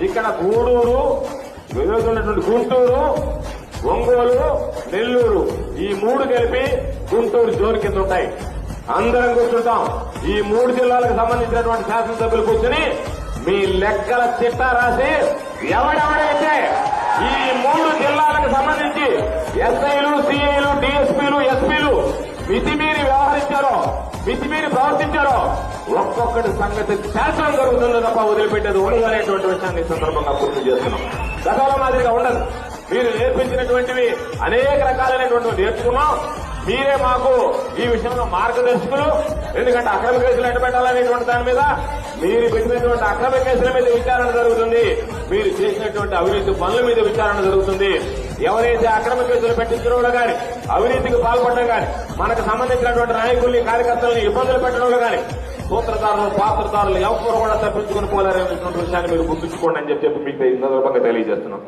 ఇక్కడ గూడూరు, ఉన్నటువంటి గుంటూరు, ఒంగోలు, నెల్లూరు ఈ 3 కలిపి గుంటూరు జోన్ కింద ఉంటాయి. అందరం కూర్చుంటాం. ఈ 3 జిల్లాలకు సంబంధించినటువంటి శాసనసభ్యులు కూర్చుని మీ లెక్కల చిట్టా రాసి ఎవడెవడైతే ఈ 3 జిల్లాలకు సంబంధించి ఎస్ఐలు, సిఐలు, డిఎస్పీలు, ఎస్పీలు మితిమీరి వ్యవహరించారో, మితిమీరి ప్రవర్తించారో ఒక్కొక్కటి సంగతి శాసనం జరుగుతుందో తప్ప వదిలిపెట్టేది ఉండదు అనేటువంటి విషయాన్ని సందర్భంగా పూర్తి చేస్తున్నాం. గతంలో మాదిరిగా ఉండదు. మీరు నేర్పించినటువంటివి అనేక రకాలైనటువంటి నేర్చుకున్నాం. మీరే మాకు ఈ విషయంలో మార్గదర్శకులు. ఎందుకంటే అక్రమ కేసులు ఎట్టబెట్టాలనేటువంటి దాని మీద మీరు పెట్టినటువంటి అక్రమ కేసుల మీద విచారణ జరుగుతుంది. మీరు చేసినటువంటి అవినీతి పనుల మీద విచారణ జరుగుతుంది. ఎవరైతే అక్రమ కేసులు పెట్టించడంలో కానీ, అవినీతికి పాల్పడడం కానీ, మనకు సంబంధించినటువంటి నాయకుల్ని, కార్యకర్తల్ని ఇబ్బందులు పెట్టడంలో కానీ సూత్రధారులు, పాత్రధారులు ఎవరు కూడా తప్పించుకుని పోలేరనేటువంటి విషయాన్ని మీరు గుర్తుంచుకోండి అని చెప్పి మీకు ఈ సందర్భంగా తెలియజేస్తున్నాం.